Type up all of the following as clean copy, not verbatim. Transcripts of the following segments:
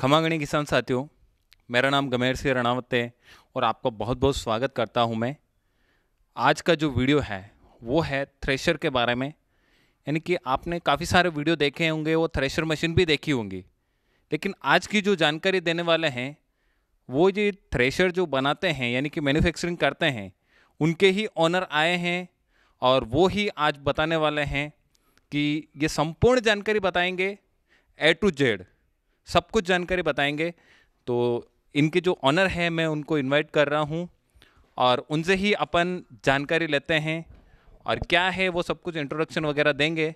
खमागणी किसान साथियों, मेरा नाम गमेर सिंह रणावत है और आपका बहुत बहुत स्वागत करता हूं मैं। आज का जो वीडियो है वो है थ्रेशर के बारे में। यानी कि आपने काफ़ी सारे वीडियो देखे होंगे, वो थ्रेशर मशीन भी देखी होंगी, लेकिन आज की जो जानकारी देने वाले हैं वो ये थ्रेशर जो बनाते हैं यानी कि मैन्युफैक्चरिंग करते हैं उनके ही ऑनर आए हैं और वो ही आज बताने वाले हैं कि ये संपूर्ण जानकारी बताएंगे, ए टू जेड सब कुछ जानकारी बताएंगे। तो इनके जो ऑनर हैं मैं उनको इनवाइट कर रहा हूं और उनसे ही अपन जानकारी लेते हैं और क्या है वो सब कुछ इंट्रोडक्शन वगैरह देंगे।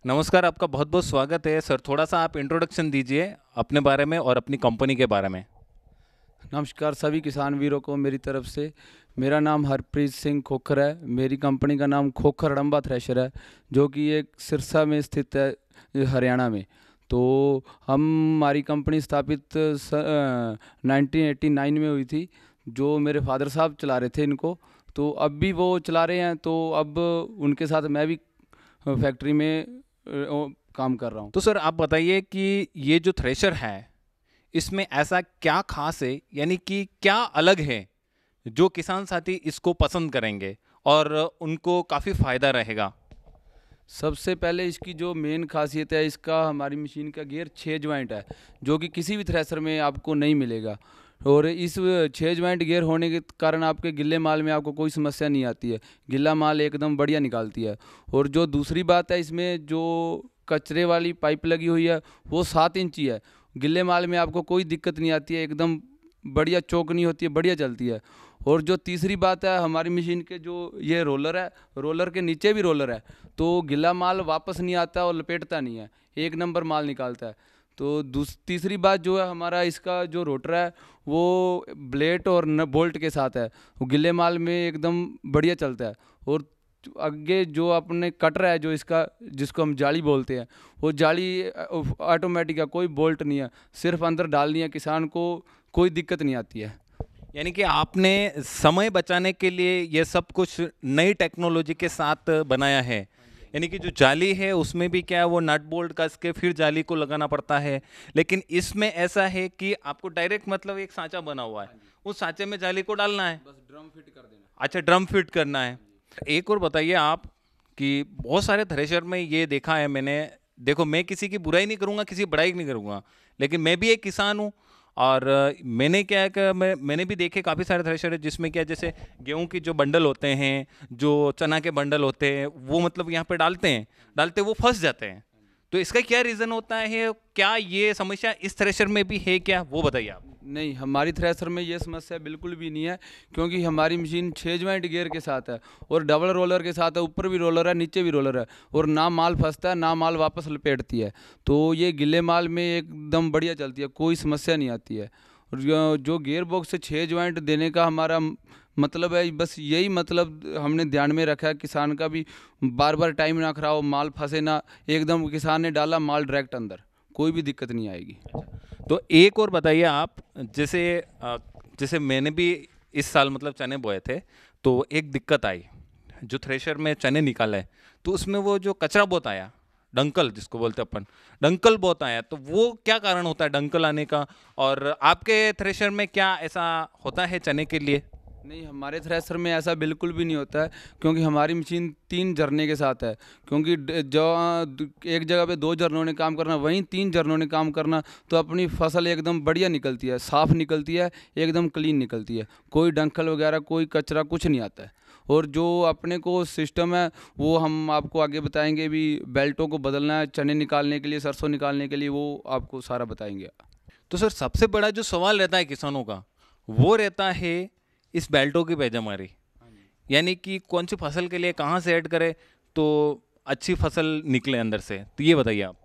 नमस्कार, आपका बहुत बहुत स्वागत है सर। थोड़ा सा आप इंट्रोडक्शन दीजिए अपने बारे में और अपनी कंपनी के बारे में। नमस्कार सभी किसान वीरों को मेरी तरफ से। मेरा नाम हरप्रीत सिंह खोखर है। मेरी कंपनी का नाम खोखर हड़म्बा थ्रेशर है, जो कि एक सिरसा में स्थित है, हरियाणा में। तो हमारी कंपनी स्थापित 1989 में हुई थी, जो मेरे फादर साहब चला रहे थे इनको। तो अब भी वो चला रहे हैं, तो अब उनके साथ मैं भी फैक्ट्री में काम कर रहा हूँ। तो सर आप बताइए कि ये जो थ्रेशर है इसमें ऐसा क्या खास है, यानी कि क्या अलग है जो किसान साथी इसको पसंद करेंगे और उनको काफ़ी फ़ायदा रहेगा। सबसे पहले इसकी जो मेन खासियत है, इसका हमारी मशीन का गियर 6 ज्वाइंट है, जो कि किसी भी थ्रेसर में आपको नहीं मिलेगा। और इस 6 ज्वाइंट गियर होने के कारण आपके गिल्ले माल में आपको कोई समस्या नहीं आती है। गिल्ला माल एकदम बढ़िया निकालती है। और जो दूसरी बात है, इसमें जो कचरे वाली पाइप लगी हुई है वो 7 इंची है। गिल्ले माल में आपको कोई दिक्कत नहीं आती है, एकदम बढ़िया चौकनी होती है, बढ़िया चलती है। और जो तीसरी बात है, हमारी मशीन के जो ये रोलर है, रोलर के नीचे भी रोलर है, तो गिला माल वापस नहीं आता और लपेटता नहीं है, एक नंबर माल निकालता है। तो तीसरी बात जो है, हमारा इसका जो रोटर है वो ब्लेड और बोल्ट के साथ है, वो गिले माल में एकदम बढ़िया चलता है। और आगे जो अपने कटर है, जो इसका जिसको हम जाली बोलते हैं, वो जाली ऑटोमेटिक है, कोई बोल्ट नहीं है, सिर्फ अंदर डालनी है, किसान को कोई दिक्कत नहीं आती है। यानी कि आपने समय बचाने के लिए ये सब कुछ नई टेक्नोलॉजी के साथ बनाया है। यानी कि जो जाली है उसमें भी क्या है, वो नट बोल्ट कस के फिर जाली को लगाना पड़ता है, लेकिन इसमें ऐसा है कि आपको डायरेक्ट मतलब एक सांचा बना हुआ है, उस सांचे में जाली को डालना है, बस ड्रम फिट कर देना। अच्छा ड्रम फिट करना है। एक और बताइए आप कि बहुत सारे थ्रेशर में ये देखा है मैंने, देखो मैं किसी की बुराई नहीं करूँगा, किसी की बड़ाई नहीं करूँगा, लेकिन मैं भी एक किसान हूँ और मैंने क्या है कि मैंने भी देखे काफ़ी सारे थ्रेशर है जिसमें क्या, जैसे गेहूं की जो बंडल होते हैं, जो चना के बंडल होते हैं, वो मतलब यहाँ पे डालते वो फंस जाते हैं। तो इसका क्या रीज़न होता है, क्या ये समस्या इस थ्रेशर में भी है क्या, वो बताइए आप। नहीं, हमारी थ्रेसर में ये समस्या बिल्कुल भी नहीं है, क्योंकि हमारी मशीन 6 ज्वाइंट गियर के साथ है और डबल रोलर के साथ है। ऊपर भी रोलर है, नीचे भी रोलर है, और ना माल फंसता है ना माल वापस लपेटती है। तो ये गिले माल में एकदम बढ़िया चलती है, कोई समस्या नहीं आती है। और जो गियर बॉक्स से 6 ज्वाइंट देने का हमारा मतलब है, बस यही मतलब हमने ध्यान में रखा है, किसान का भी बार बार टाइम ना खराब हो, माल फंसे ना, एकदम किसान ने डाला माल डायरेक्ट अंदर, कोई भी दिक्कत नहीं आएगी। तो एक और बताइए आप, जैसे जैसे मैंने भी इस साल मतलब चने बोए थे, तो एक दिक्कत आई, जो थ्रेशर में चने निकाले तो उसमें वो जो कचरा बहुत आया, डंकल जिसको बोलते हैं अपन, डंकल बहुत आया। तो वो क्या कारण होता है डंकल आने का, और आपके थ्रेशर में क्या ऐसा होता है चने के लिए। नहीं, हमारे थ्रेसर में ऐसा बिल्कुल भी नहीं होता है, क्योंकि हमारी मशीन 3 झरने के साथ है। क्योंकि जो एक जगह पे 2 झरनों ने काम करना, वहीं 3 झरनों ने काम करना, तो अपनी फसल एकदम बढ़िया निकलती है, साफ़ निकलती है, एकदम क्लीन निकलती है, कोई डंकल वगैरह कोई कचरा कुछ नहीं आता है। और जो अपने को सिस्टम है वो हम आपको आगे बताएंगे भी, बेल्टों को बदलना है चने निकालने के लिए, सरसों निकालने के लिए, वो आपको सारा बताएंगे। तो सर सबसे बड़ा जो सवाल रहता है किसानों का वो रहता है इस बेल्टों की पैजामारी, यानी कि कौन सी फसल के लिए कहाँ से ऐड करें तो अच्छी फसल निकले अंदर से, तो ये बताइए आप।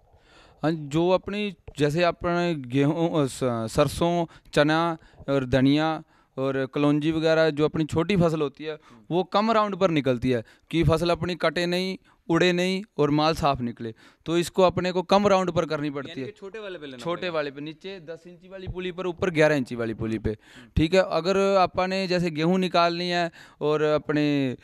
हाँ, जो अपनी जैसे अपने गेहूँ, सरसों, चना और धनिया और कलौंजी वगैरह, जो अपनी छोटी फसल होती है वो कम राउंड पर निकलती है, कि फसल अपनी कटे नहीं, उड़े नहीं और माल साफ निकले। तो इसको अपने को कम राउंड पर करनी पड़ती है, छोटे वाले पे लेना छोटे वाले पे, नीचे 10 इंची वाली पुली पर, ऊपर 11 इंची वाली पुली पे। ठीक है, अगर अपने जैसे गेहूं निकालनी है और अपने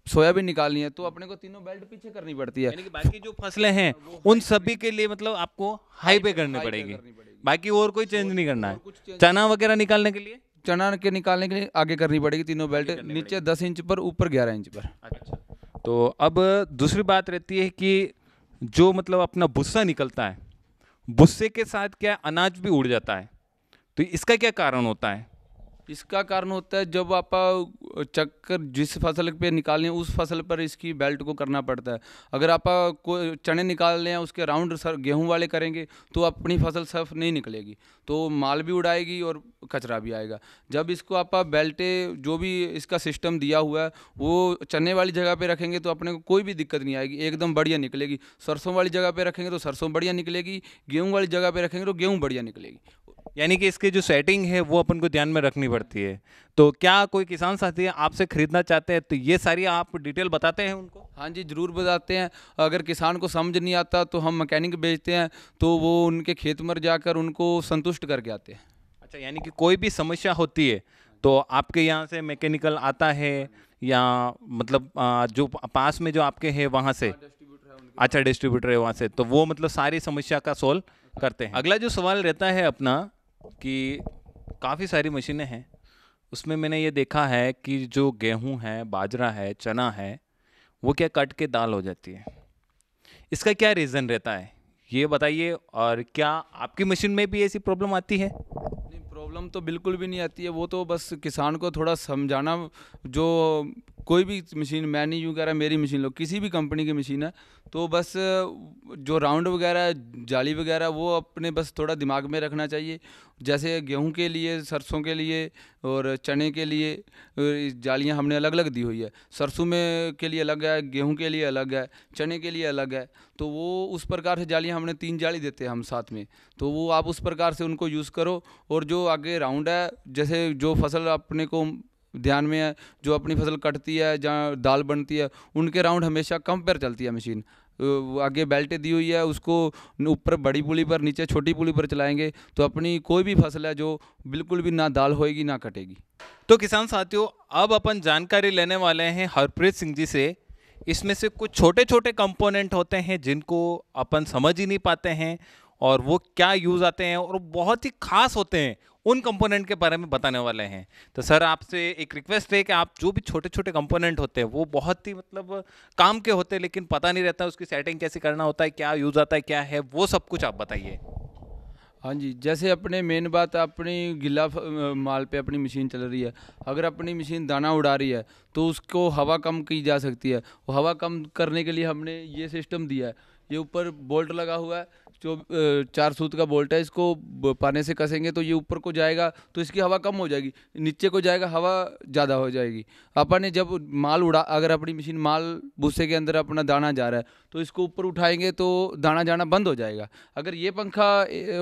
सोयाबीन निकालनी है, तो अपने को तीनों बेल्ट पीछे करनी पड़ती है। यानी कि बाकी जो फसलें हैं उन सभी के लिए मतलब आपको हाई पे करनी पड़ेगी। निकलेगी। बाकी और कोई चेंज नहीं करना है। कुछ change चना वगैरह निकालने के लिए? चना के निकालने के लिए आगे करनी पड़ेगी तीनों बेल्ट, नीचे 10 इंच पर, ऊपर 11 इंच पर। अच्छा। तो अब दूसरी बात रहती है कि जो मतलब अपना भुस्सा निकलता है, भुस्से के साथ क्या अनाज भी उड़ जाता है, तो इसका क्या कारण होता है? इसका कारण होता है जब आप चक्कर जिस फसल पे निकालनी है उस फसल पर इसकी बेल्ट को करना पड़ता है। अगर आप को चने निकाल लें उसके राउंड सर गेहूं वाले करेंगे तो अपनी फसल साफ नहीं निकलेगी, तो माल भी उड़ाएगी और कचरा भी आएगा। जब इसको आप बेल्टे जो भी इसका सिस्टम दिया हुआ है वो चने वाली जगह पे रखेंगे तो अपने को कोई भी दिक्कत नहीं आएगी, एकदम बढ़िया निकलेगी। सरसों वाली जगह पे रखेंगे तो सरसों बढ़िया निकलेगी, गेहूँ वाली जगह पे रखेंगे तो गेहूँ बढ़िया निकलेगी। यानी कि इसकी जो सेटिंग है वो अपन को ध्यान में रखनी पड़ती है। तो क्या कोई किसान साथी आपसे खरीदना चाहते हैं तो ये सारी आप डिटेल बताते हैं उनको? हाँ जी, ज़रूर बताते हैं। अगर किसान को समझ नहीं आता तो हम मैकेनिक भेजते हैं, तो वो उनके खेत में जाकर उनको संतुष्ट करके आते हैं। अच्छा, यानी कि कोई भी समस्या होती है तो आपके यहाँ से मैकेनिकल आता है या मतलब जो पास में जो आपके हैं वहाँ से? अच्छा, डिस्ट्रीब्यूटर है वहाँ से, तो वो मतलब सारी समस्या का सोल्व करते हैं। अगला जो सवाल रहता है अपना कि काफ़ी सारी मशीनें हैं, उसमें मैंने ये देखा है कि जो गेहूं है, बाजरा है, चना है, वो क्या कट के दाल हो जाती है। इसका क्या रीज़न रहता है ये बताइए, और क्या आपकी मशीन में भी ऐसी प्रॉब्लम आती है? नहीं, प्रॉब्लम तो बिल्कुल भी नहीं आती है। वो तो बस किसान को थोड़ा समझाना, जो कोई भी मशीन, मैं नहीं यूँ कह रहा मेरी मशीन लो, किसी भी कंपनी की मशीन है तो बस जो राउंड वगैरह जाली वगैरह वो अपने बस थोड़ा दिमाग में रखना चाहिए। जैसे गेहूं के लिए, सरसों के लिए और चने के लिए जालियां हमने अलग अलग दी हुई है। सरसों में के लिए अलग है, गेहूं के लिए अलग है, चने के लिए अलग है। तो वो उस प्रकार से जालियां हमने 3 जाली देते हैं हम साथ में, तो वो आप उस प्रकार से उनको यूज़ करो। और जो आगे राउंड है, जैसे जो फसल अपने को ध्यान में है, जो अपनी फसल कटती है, जहाँ दाल बनती है, उनके राउंड हमेशा कम पर चलती है मशीन। आगे बेल्ट दी हुई है, उसको ऊपर बड़ी पुली पर, नीचे छोटी पुली पर चलाएंगे तो अपनी कोई भी फसल है जो बिल्कुल भी ना दाल होएगी ना कटेगी। तो किसान साथियों, अब अपन जानकारी लेने वाले हैं हरप्रीत सिंह जी से। इसमें से कुछ छोटे छोटे कंपोनेंट होते हैं जिनको अपन समझ ही नहीं पाते हैं, और वो क्या यूज़ आते हैं और बहुत ही खास होते हैं, उन कंपोनेंट के बारे में बताने वाले हैं। तो सर, आपसे एक रिक्वेस्ट है कि आप जो भी छोटे छोटे कंपोनेंट होते हैं वो बहुत ही मतलब काम के होते हैं, लेकिन पता नहीं रहता उसकी सेटिंग कैसे करना होता है, क्या यूज़ आता है, क्या है, वो सब कुछ आप बताइए। हाँ जी, जैसे अपने मेन बात, अपनी गिला माल पे अपनी मशीन चल रही है, अगर अपनी मशीन दाना उड़ा रही है तो उसको हवा कम की जा सकती है। वो हवा कम करने के लिए हमने ये सिस्टम दिया है। ये ऊपर बोल्ट लगा हुआ है, जो 4 सूत का बोल्ट है। इसको पाने से कसेंगे तो ये ऊपर को जाएगा तो इसकी हवा कम हो जाएगी, नीचे को जाएगा हवा ज़्यादा हो जाएगी। अपन ने जब माल उड़ा, अगर अपनी मशीन माल भूसे के अंदर अपना दाना जा रहा है तो इसको ऊपर उठाएंगे तो दाना जाना बंद हो जाएगा। अगर ये पंखा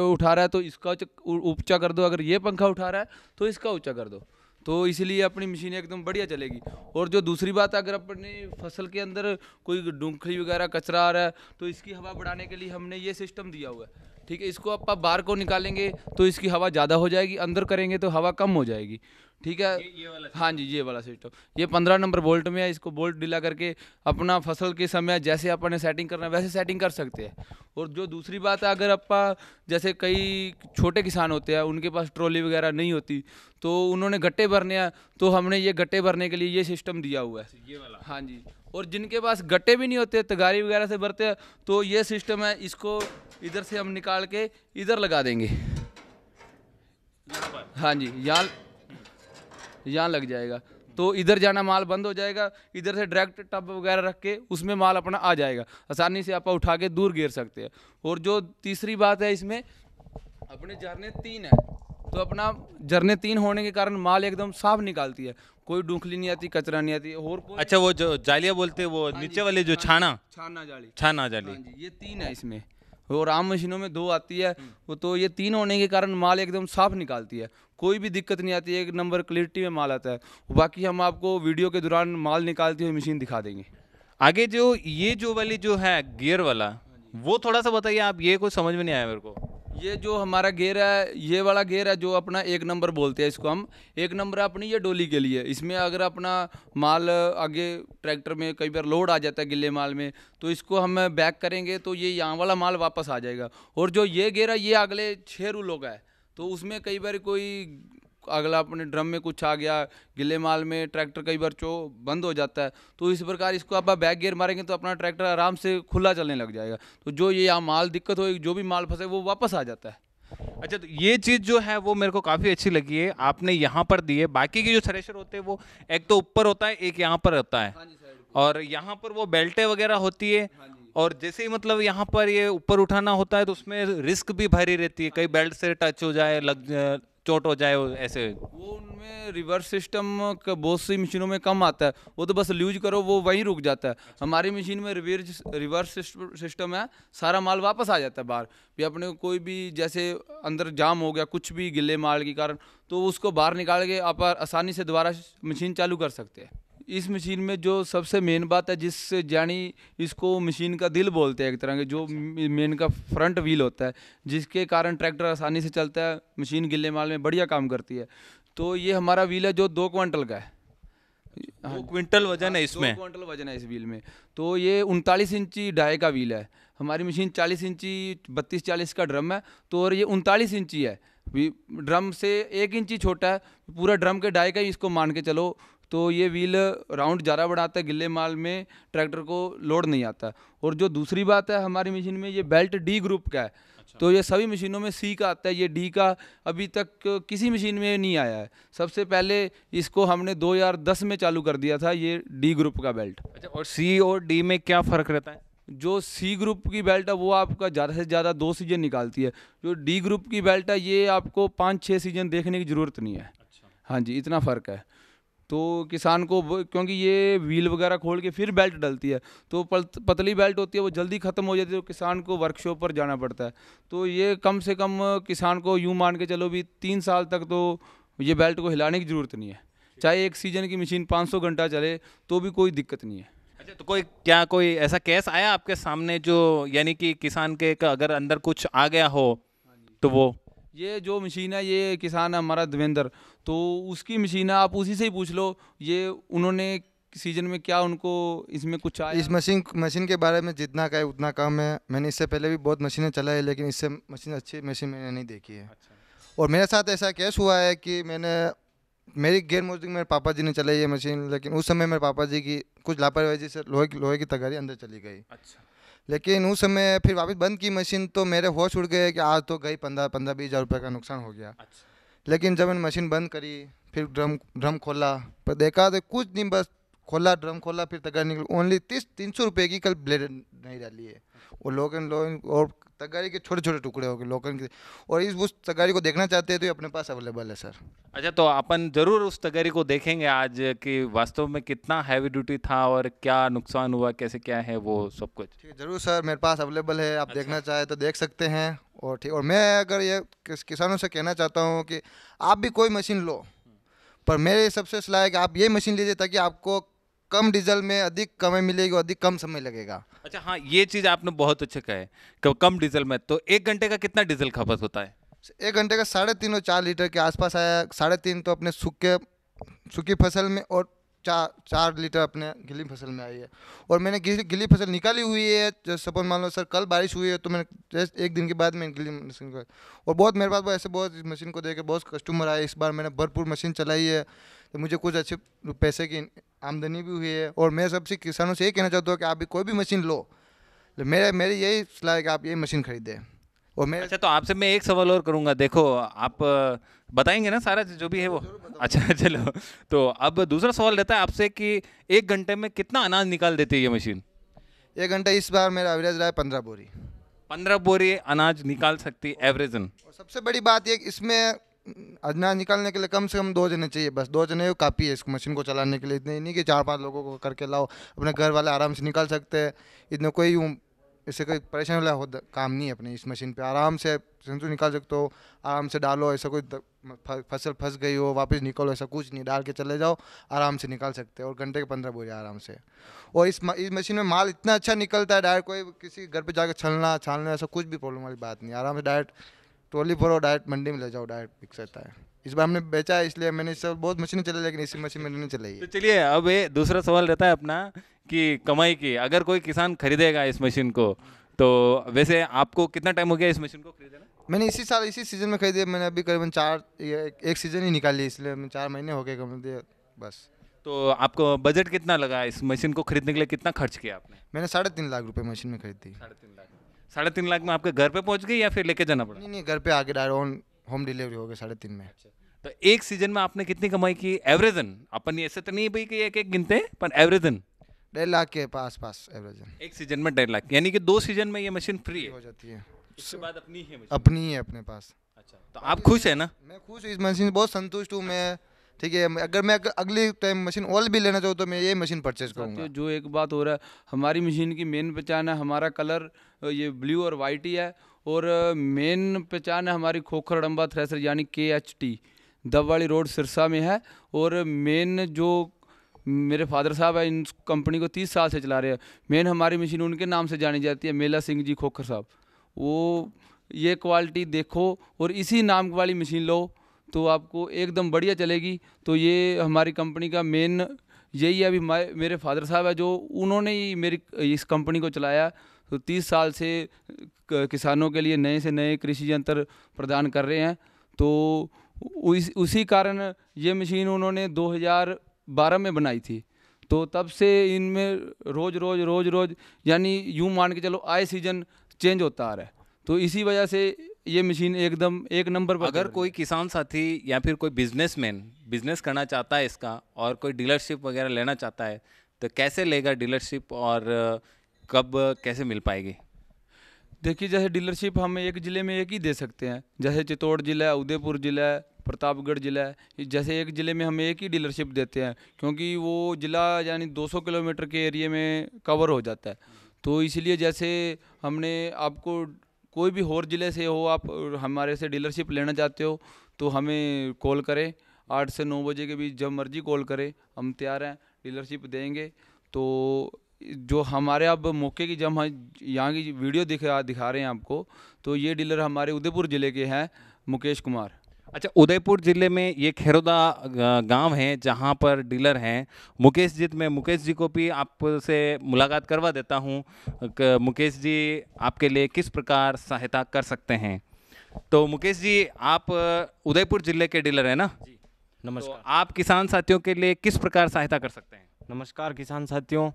उठा रहा है तो इसका ऊंचा कर दो, अगर ये पंखा उठा रहा है तो इसका ऊंचा कर दो, तो इसलिए अपनी मशीन एकदम बढ़िया चलेगी। और जो दूसरी बात, अगर अपने फसल के अंदर कोई डूंखली वगैरह कचरा आ रहा है तो इसकी हवा बढ़ाने के लिए हमने ये सिस्टम दिया हुआ है। ठीक है, इसको आप बाहर को निकालेंगे तो इसकी हवा ज़्यादा हो जाएगी, अंदर करेंगे तो हवा कम हो जाएगी। ठीक है, ये वाला हाँ जी, ये वाला सिस्टम, ये 15 नंबर बोल्ट में है। इसको बोल्ट ढीला करके अपना फसल के समय जैसे अपन सेटिंग करना है वैसे सेटिंग कर सकते हैं। और जो दूसरी बात है, अगर आप जैसे कई छोटे किसान होते हैं, उनके पास ट्रॉली वगैरह नहीं होती तो उन्होंने गट्टे भरने हैं, तो हमने ये गट्टे भरने के लिए ये सिस्टम दिया हुआ है, ये वाला। हाँ जी। और जिनके पास गट्टे भी नहीं होते, तगारी वगैरह से भरते हैं, तो ये सिस्टम है, इसको इधर से हम निकाल के इधर लगा देंगे। हाँ जी, यहाँ लग जाएगा तो इधर जाना माल बंद हो जाएगा। इधर से डायरेक्ट टब वगैरह रख के उसमें माल अपना आ जाएगा, आसानी से आप उठा के दूर गिर सकते हैं। और जो तीसरी बात है, इसमें अपने झरने 3 है, तो अपना झरने 3 होने के कारण माल एकदम साफ निकालती है, कोई डूंखली नहीं आती, कचरा नहीं आती। और कोई अच्छा, वो जो जालियाँ बोलते हैं वो नीचे वाले जो छाना छाना जाली, छाना जाली। हाँ जी, ये 3 है इसमें, और आम मशीनों में 2 आती है। वो तो ये 3 होने के कारण माल एकदम साफ निकालती है, कोई भी दिक्कत नहीं आती है, एक नंबर क्लियरिटी में माल आता है। बाकी हम आपको वीडियो के दौरान माल निकालती हुई मशीन दिखा देंगे। आगे जो ये जो वाली जो है गियर वाला, वो थोड़ा सा बताइए आप, ये कुछ समझ में नहीं आया मेरे को। ये जो हमारा गेयर है, ये वाला गेयर है जो अपना 1 नंबर बोलते हैं इसको हम। 1 नंबर है अपनी ये डोली के लिए। इसमें अगर अपना माल आगे ट्रैक्टर में कई बार लोड आ जाता है गिल्ले माल में, तो इसको हम बैक करेंगे तो ये यहाँ वाला माल वापस आ जाएगा। और जो ये गेयर है ये अगले 6 रूलों का है, तो उसमें कई बार कोई अगला अपने ड्रम में कुछ आ गया, गिल्ले माल में ट्रैक्टर कई बार बंद हो जाता है, तो इस प्रकार इसको आप बैक गियर मारेंगे तो अपना ट्रैक्टर आराम से खुला चलने लग जाएगा। तो जो ये यहाँ माल दिक्कत होगी, जो भी माल फंसे वो वापस आ जाता है। अच्छा, तो ये चीज़ जो है वो मेरे को काफ़ी अच्छी लगी है, आपने यहाँ पर दी है। बाकी के जो थ्रेशर होते हैं वो एक तो ऊपर होता है, एक यहाँ पर होता है, और यहाँ पर वो बेल्टें वगैरह होती है। और जैसे ही मतलब यहाँ पर ये ऊपर उठाना होता है तो उसमें रिस्क भी भरी रहती है, कई बेल्ट से टच हो जाए, चोट हो जाए, ऐसे। वो उनमें रिवर्स सिस्टम बहुत सी मशीनों में कम आता है, वो तो बस ल्यूज करो वो वहीं रुक जाता है। हमारी मशीन में रिवर्स सिस्टम है, सारा माल वापस आ जाता है बाहर। भी अपने को कोई भी जैसे अंदर जाम हो गया कुछ भी गिल्ले माल के कारण, तो उसको बाहर निकाल के आप आसानी से दोबारा मशीन चालू कर सकते हैं। इस मशीन में जो सबसे मेन बात है, जिससे यानी इसको मशीन का दिल बोलते हैं एक तरह के, जो मेन का फ्रंट व्हील होता है, जिसके कारण ट्रैक्टर आसानी से चलता है, मशीन गिल्ले माल में बढ़िया काम करती है। तो ये हमारा व्हील है जो 2 क्विंटल का है। 2 क्विंटल वजन है इसमें? 2 क्विंटल वजन है इस व्हील में। तो ये 39 इंची डाई का व्हील है। हमारी मशीन 40 इंची 32-40 का ड्रम है, तो और ये 39 इंची है। ड्रम से 1 इंची छोटा है, पूरा ड्रम के डाई का ही इसको मान के चलो। तो ये व्हील राउंड ज़्यादा बढ़ाता है, गिल्ले माल में ट्रैक्टर को लोड नहीं आता। और जो दूसरी बात है, हमारी मशीन में ये बेल्ट डी ग्रुप का है। अच्छा। तो ये सभी मशीनों में सी का आता है, ये डी का अभी तक किसी मशीन में नहीं आया है। सबसे पहले इसको हमने 2010 में चालू कर दिया था, ये डी ग्रुप का बेल्ट। अच्छा, और सी और डी में क्या फ़र्क रहता है? जो सी ग्रुप की बेल्ट है वो आपका ज़्यादा से ज़्यादा 2 सीजन निकालती है। जो डी ग्रुप की बेल्ट है ये आपको 5-6 सीजन देखने की ज़रूरत नहीं है। अच्छा। हाँ जी, इतना फ़र्क है। तो किसान को क्योंकि ये व्हील वगैरह खोल के फिर बेल्ट डलती है, तो पतली बेल्ट होती है, वो जल्दी ख़त्म हो जाती है, तो किसान को वर्कशॉप पर जाना पड़ता है। तो ये कम से कम किसान को यूँ मान के चलो भी 3 साल तक तो ये बेल्ट को हिलाने की ज़रूरत नहीं है। चाहे एक सीज़न की मशीन 500 घंटा चले तो भी कोई दिक्कत नहीं है। अच्छा, तो कोई ऐसा केस आया आपके सामने जो यानी कि किसान के अगर अंदर कुछ आ गया हो तो वो? ये जो मशीन है, ये किसान है हमारा देवेंद्र, तो उसकी मशीन है, आप उसी से ही पूछ लो। ये उन्होंने सीजन में क्या उनको इसमें कुछ आया? इस मशीन के बारे में जितना कहे उतना कम है। मैंने इससे पहले भी बहुत मशीनें चलाई है, लेकिन इससे अच्छी मशीन मैंने नहीं देखी है। अच्छा। और मेरे साथ ऐसा केस हुआ है कि मेरी गैर मौजूदगी में मेरे पापा जी ने चलाई ये मशीन, लेकिन उस समय मेरे पापा जी की कुछ लापरवाही से लोहे की तगारी अंदर चली गई। अच्छा। लेकिन उस समय फिर वापस बंद की मशीन, तो मेरे होश उड़ गए कि आज तो गई 15-20 हज़ार रुपये का नुकसान हो गया। अच्छा। लेकिन जब मैंने मशीन बंद करी, फिर ड्रम खोला, पर देखा तो कुछ नहीं, बस खोला ड्रम खोला, फिर तगारी निकली। ओनली 300 रुपये की कल ब्लेड नहीं डाली है। और लोगन और तगारी के छोटे छोटे टुकड़े हो गए लोगन के। और उस तगारी को देखना चाहते हैं तो ये अपने पास अवेलेबल है सर। अच्छा, तो अपन ज़रूर उस तगारी को देखेंगे आज कि वास्तव में कितना हैवी ड्यूटी था और क्या नुकसान हुआ, कैसे क्या है वो सब कुछ। ठीक है, ज़रूर सर, मेरे पास अवेलेबल है, आप देखना चाहे तो देख सकते हैं। और ठीक, और मैं अगर ये किसानों से कहना चाहता हूँ कि आप भी कोई मशीन लो, पर मेरे सबसे सलाह है कि आप ये मशीन लीजिए ताकि आपको कम डीजल में अधिक कमाई मिलेगी और अधिक कम समय लगेगा। अच्छा, हाँ, ये चीज़ आपने बहुत अच्छा कहा है कि कम डीजल में। तो 1 घंटे का कितना डीजल खपत होता है? 1 घंटे का 3.5 और 4 लीटर के आसपास आया। 3.5 तो अपने सूखी फसल में और 4 लीटर अपने गीली फसल में आई है। और मैंने गीली फसल निकाली हुई है। जैसे सपोज मान लो सर कल बारिश हुई है, तो मैंने जस्ट 1 दिन के बाद मैंने गीली मशीन को, और बहुत मेरे पास ऐसे बहुत इस मशीन को देख के बहुत कस्टमर आए। इस बार मैंने भरपूर मशीन चलाई है, तो मुझे कुछ अच्छे पैसे की आमदनी भी हुई है। और मैं सबसे किसानों से ये कहना चाहता हूँ कि आप भी कोई भी मशीन लो, मेरी यही सलाह है कि आप यही मशीन खरीदें। और मैं अच्छा, तो आपसे मैं एक सवाल और करूंगा। देखो, आप बताएंगे ना सारा जो भी है वो? अच्छा, चलो। तो अब दूसरा सवाल रहता है आपसे कि 1 घंटे में कितना अनाज निकाल देती है ये मशीन? 1 घंटा इस बार मेरा एवरेज रहा है 15 बोरी। 15 बोरी अनाज निकाल सकती है एवरेजन। और सबसे बड़ी बात ये, इसमें अनाज निकालने के लिए कम से कम 2 जने चाहिए, बस 2 जने काफ़ी है इस मशीन को चलाने के लिए। इतने नहीं कि 4-5 लोगों को करके लाओ, अपने घर वाले आराम से निकाल सकते हैं। इतने कोई इससे कोई परेशानी वाला काम नहीं है। अपने इस मशीन पे आराम से संतु निकाल सकते हो, आराम से डालो। ऐसा कोई फसल फंस गई हो वापस निकालो, ऐसा कुछ नहीं, डाल के चले जाओ, आराम से निकाल सकते हो। और घंटे के 15 बोरी आराम से। और इस मशीन में माल इतना अच्छा निकलता है, डायरेक्ट कोई किसी घर पे जाकर छानना ऐसा कुछ भी प्रॉब्लम वाली बात नहीं, आराम से डायरेक्ट ट्रॉली भरो डायरेक्ट मंडी में ले जाओ, डायरेक्ट बिक सकता है। इस बार हमने बेचा है, इसलिए मैंने इससे बहुत मशीनें चलाई, लेकिन इसी मशीन मैंने नहीं चलाई तो है। चलिए अब ये दूसरा सवाल रहता है अपना कि कमाई की, अगर कोई किसान खरीदेगा इस मशीन को, तो वैसे आपको कितना टाइम हो गया इस मशीन को खरीदेना? मैंने इसी साल इसी सीज़न में खरीदी है। मैंने अभी करीबन एक सीज़न ही निकाली, इसलिए मैं 4 महीने हो गए कम दिए बस। तो आपको बजट कितना लगा इस मशीन को खरीदने के लिए, कितना खर्च किया आपने? मैंने 3.5 लाख रुपए मशीन में खरीदी। 3.5 लाख में आपके घर पे पहुंच गई या फिर लेके जाना पड़ा? नहीं, घर पे आके डायरेक्ट होम डिलीवरी हो गई 3.5 में। तो एक सीजन में आपने कितनी कमाई की एवरेजन? अपन ऐसे तो नहीं भाई कि एक एक गिनते हैं, पर एवरेजन 1.5 लाख के पास पास एवरेज एक सीजन में 1.5 लाख, यानी कि 2 सीजन में ये मशीन फ्री हो है, जाती है। उसके बाद अपनी है मशीन। अपनी ही है अपने पास। अच्छा, तो आप खुश है ना? मैं खुश हूँ इस मशीन से, बहुत संतुष्ट हूँ मैं। ठीक है, अगर मैं अगली टाइम मशीन और भी लेना चाहूँ तो मैं ये मशीन परचेज करूँगा। साथियों, जो एक बात हो रहा है, हमारी मशीन की मेन पहचान है हमारा कलर, ये ब्लू और वाइट ही है। और मेन पहचान है हमारी खोखर डंबा थ्रेसर यानी KHT, दबवाली रोड सिरसा में है। और मेन जो मेरे फादर साहब है, इन कंपनी को 30 साल से चला रहे हैं। मेन हमारी मशीन उनके नाम से जानी जाती है, मेला सिंह जी खोखर साहब। वो ये क्वालिटी देखो और इसी नाम वाली मशीन लो तो आपको एकदम बढ़िया चलेगी। तो ये हमारी कंपनी का मेन यही है। अभी मेरे फादर साहब है जो उन्होंने ही मेरी इस कंपनी को चलाया। तो 30 साल से किसानों के लिए नए से नए कृषि यंत्र प्रदान कर रहे हैं। तो उसी कारण ये मशीन उन्होंने 2012 में बनाई थी। तो तब से इनमें रोज यानी यूँ मान के चलो आए सीजन चेंज होता आ रहा है। तो इसी वजह से ये मशीन एकदम एक नंबर पर। अगर कोई किसान साथी या फिर कोई बिजनेसमैन बिजनेस करना चाहता है इसका और कोई डीलरशिप वगैरह लेना चाहता है, तो कैसे लेगा डीलरशिप और कब कैसे मिल पाएगी? देखिए, जैसे डीलरशिप हम एक ज़िले में एक ही दे सकते हैं। जैसे चित्तौड़ जिला है, उदयपुर जिला है, प्रतापगढ़ जिला है। जैसे एक ज़िले में हम एक ही डीलरशिप देते हैं, क्योंकि वो ज़िला यानी 200 किलोमीटर के एरिया में कवर हो जाता है। तो इसलिए जैसे हमने आपको कोई भी और ज़िले से हो, आप हमारे से डीलरशिप लेना चाहते हो तो हमें कॉल करें। 8 से 9 बजे के बीच जब मर्जी कॉल करें, हम तैयार हैं, डीलरशिप देंगे। तो जो हमारे अब मौके की जब हम यहाँ की वीडियो दिखा रहे हैं आपको, तो ये डीलर हमारे उदयपुर ज़िले के हैं, मुकेश कुमार। अच्छा, उदयपुर ज़िले में ये खेरोदा गांव है जहां पर डीलर हैं मुकेश जी। मैं मुकेश जी को भी आपसे मुलाकात करवा देता हूं। मुकेश जी आपके लिए किस प्रकार सहायता कर सकते हैं? तो मुकेश जी, आप उदयपुर ज़िले के डीलर हैं ना? जी नमस्कार। तो आप किसान साथियों के लिए किस प्रकार सहायता कर सकते हैं? नमस्कार किसान साथियों,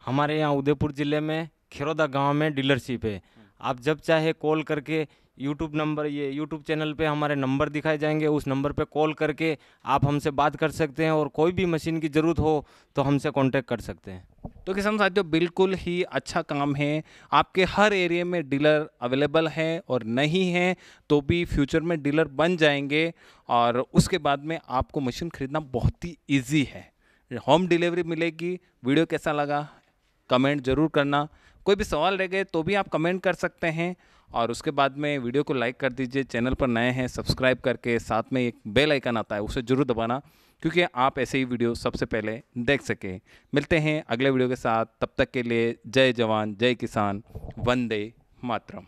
हमारे यहाँ उदयपुर ज़िले में खेरोदा गांव में डीलरशिप है। आप जब चाहे कॉल करके यूट्यूब चैनल पे हमारे नंबर दिखाए जाएंगे, उस नंबर पे कॉल करके आप हमसे बात कर सकते हैं और कोई भी मशीन की ज़रूरत हो तो हमसे कांटेक्ट कर सकते हैं। तो किसान साथियों, बिल्कुल ही अच्छा काम है। आपके हर एरिया में डीलर अवेलेबल है और नहीं है तो भी फ्यूचर में डीलर बन जाएंगे और उसके बाद में आपको मशीन खरीदना बहुत ही ईजी है। होम डिलीवरी मिलेगी। वीडियो कैसा लगा कमेंट ज़रूर करना। कोई भी सवाल रह गए तो भी आप कमेंट कर सकते हैं और उसके बाद में वीडियो को लाइक कर दीजिए। चैनल पर नए हैं सब्सक्राइब करके, साथ में एक बेल आइकन आता है उसे ज़रूर दबाना, क्योंकि आप ऐसे ही वीडियो सबसे पहले देख सकें। मिलते हैं अगले वीडियो के साथ, तब तक के लिए जय जवान जय किसान, वंदे मातरम।